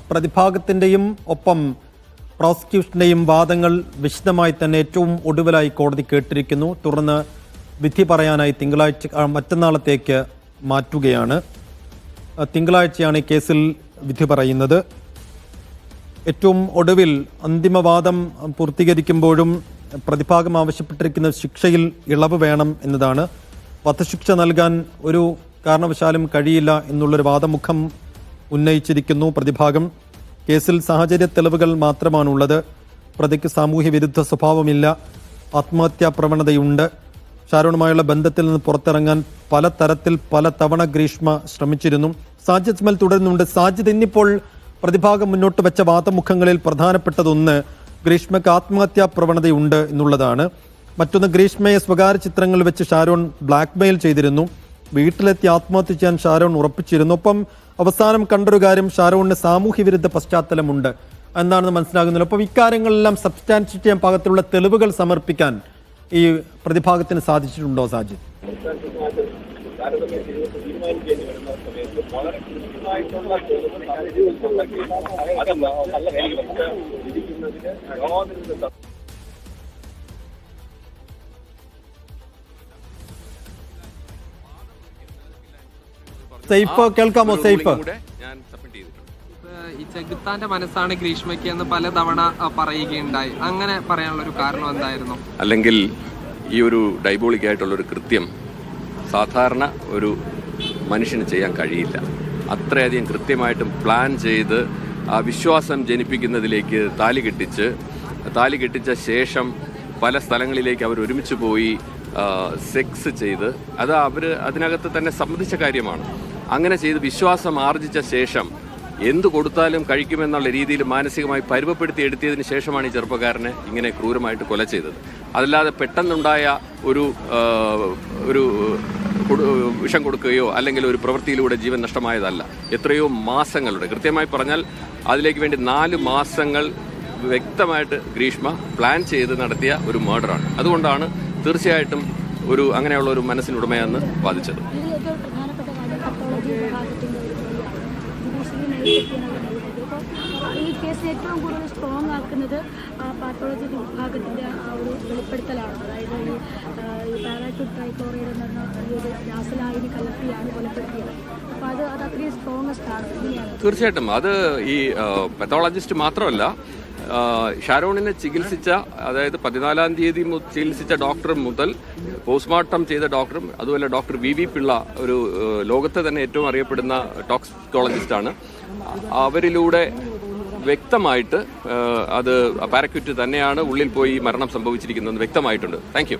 പ്രതിഭാഗത്തിൻ്റെയും ഒപ്പം പ്രോസിക്യൂഷൻ്റെയും വാദങ്ങൾ വിശദമായി തന്നെ ഏറ്റവും ഒടുവിലായി കോടതി കേട്ടിരിക്കുന്നു. തുടർന്ന് വിധി പറയാനായി മറ്റന്നാളത്തേക്ക് മാറ്റുകയാണ്. തിങ്കളാഴ്ചയാണ് ഈ കേസിൽ വിധി പറയുന്നത്. ഏറ്റവും ഒടുവിൽ അന്തിമവാദം പൂർത്തീകരിക്കുമ്പോഴും പ്രതിഭാഗം ആവശ്യപ്പെട്ടിരിക്കുന്ന ശിക്ഷയിൽ ഇളവ് വേണം എന്നതാണ്. വധശിക്ഷ നൽകാൻ ഒരു കാരണവശാലും കഴിയില്ല എന്നുള്ളൊരു വാദമുഖം ഉന്നയിച്ചിരിക്കുന്നു പ്രതിഭാഗം. കേസിൽ സാഹചര്യ തെളിവുകൾ മാത്രമാണുള്ളത്. പ്രതിക്ക് സാമൂഹ്യ വിരുദ്ധ സ്വഭാവമില്ല, ആത്മഹത്യാ പ്രവണതയുണ്ട്. ഷാരോണുമായുള്ള ബന്ധത്തിൽ നിന്ന് പുറത്തിറങ്ങാൻ പലതവണ ഗ്രീഷ്മ ശ്രമിച്ചിരുന്നു. സാജിദ് സ്മെൽ തുടരുന്നുണ്ട്. സാജിദ്, ഇന്നിപ്പോൾ പ്രതിഭാഗം മുന്നോട്ട് വെച്ച വാദമുഖങ്ങളിൽ പ്രധാനപ്പെട്ടതൊന്ന് ഗ്രീഷ്മയ്ക്ക് ആത്മഹത്യാ പ്രവണതയുണ്ട് എന്നുള്ളതാണ്. മറ്റൊന്ന്, ഗ്രീഷ്മയെ സ്വകാര്യ ചിത്രങ്ങൾ വെച്ച് ഷാരോൺ ബ്ലാക്ക്മെയിൽ ചെയ്തിരുന്നു. വീട്ടിലെത്തി ആത്മഹത്യ ചെയ്യാൻ ഷാരോൺ ഉറപ്പിച്ചിരുന്നു. ഒപ്പം അവസാനം കണ്ടൊരു കാര്യം, ഷാരോണിന് സാമൂഹ്യ വിരുദ്ധ പശ്ചാത്തലമുണ്ട് എന്നാണെന്ന് മനസ്സിലാകുന്നത്. അപ്പം ഇക്കാര്യങ്ങളെല്ലാം സബ്സ്റ്റാൻഷിയേറ്റ് ചെയ്യാൻ പാകത്തിലുള്ള തെളിവുകൾ സമർപ്പിക്കാൻ ഈ പ്രതിഭാഗത്തിന് സാധിച്ചിട്ടുണ്ടോ സാജിദ്? കേൾക്കാമോ സൈഫ്? ഈ ചെകുത്താന്റെ മനസ്സാണ് ഗ്രീഷ്മയ്ക്ക് എന്ന് പലതവണ പറയുകയുണ്ടായി. അങ്ങനെ പറയാനുള്ള ഒരു കാരണം എന്തായിരുന്നു? അല്ലെങ്കിൽ ഈ ഒരു ഡൈബോളിക് ആയിട്ടുള്ള ഒരു കൃത്യം സാധാരണ ഒരു മനുഷ്യന് ചെയ്യാൻ കഴിയില്ല. അത്രയധികം കൃത്യമായിട്ടും പ്ലാൻ ചെയ്ത് ആ വിശ്വാസം ജനിപ്പിക്കുന്നതിലേക്ക് താലി കെട്ടിച്ച ശേഷം പല സ്ഥലങ്ങളിലേക്ക് അവർ ഒരുമിച്ച് പോയി സെക്സ് ചെയ്ത് അത് അവർ അതിനകത്ത് തന്നെ സമ്മതിച്ച കാര്യമാണ്. അങ്ങനെ ചെയ്ത് വിശ്വാസം ആർജിച്ച ശേഷം എന്തു കൊടുത്താലും കഴിക്കുമെന്നുള്ള രീതിയിൽ മാനസികമായി പരുവപ്പെടുത്തി എടുത്തതിന് ശേഷമാണ് ഈ ചെറുപ്പക്കാരനെ ഇങ്ങനെ ക്രൂരമായിട്ട് കൊല ചെയ്തത്. അതല്ലാതെ പെട്ടെന്നുണ്ടായ ഒരു വിഷം കൊടുക്കുകയോ അല്ലെങ്കിൽ ഒരു പ്രവൃത്തിയിലൂടെ ജീവൻ നഷ്ടമായതല്ല. എത്രയോ മാസങ്ങളുടെ, കൃത്യമായി പറഞ്ഞാൽ അതിലേക്ക് വേണ്ടി 4 മാസങ്ങൾ വ്യക്തമായിട്ട് ഗ്രീഷ്മ പ്ലാൻ ചെയ്ത് നടത്തിയ ഒരു മർഡറാണ്. അതുകൊണ്ടാണ് തീർച്ചയായിട്ടും അങ്ങനെയുള്ള ഒരു മനസ്സിനുടമയെന്ന് വാദിച്ചത്. ഈ കേസ് ഏറ്റവും കൂടുതൽ സ്ട്രോങ് ആക്കുന്നത് പാത്തോളജി വിഭാഗത്തിൻ്റെ ആ ഒരു വെളിപ്പെടുത്തലാണ്. അതായത് ഈ പാരാക്യൂട്ട് ട്രൈക്ലോറൈഡ് എന്ന് പറഞ്ഞ ഈ ഒരു രാസലായിനി കലർത്തിയാണ് കൊലപ്പെടുത്തിയത്. അപ്പോൾ അത് അത്രയും സ്ട്രോങ്ങസ്റ്റ് ആണ്. തീർച്ചയായിട്ടും അത് ഈ പത്തോളജിസ്റ്റ് മാത്രമല്ല, ഷാരോണിനെ ചികിത്സിച്ച, അതായത് 14-ാം തീയതി ചികിത്സിച്ച ഡോക്ടർ മുതൽ പോസ്റ്റ്മോർട്ടം ചെയ്ത ഡോക്ടറും അതുപോലെ ഡോക്ടർ വി പിള്ള, ഒരു ലോകത്തെ തന്നെ ഏറ്റവും അറിയപ്പെടുന്ന ടോക്സിക്കോളജിസ്റ്റാണ്. അവരിലൂടെ വ്യക്തമായിട്ട് അത് പാരക്യൂറ്റ് തന്നെയാണ് ഉള്ളിൽ പോയി മരണം സംഭവിച്ചിരിക്കുന്നത് വ്യക്തമായിട്ടുണ്ട്. Thank you.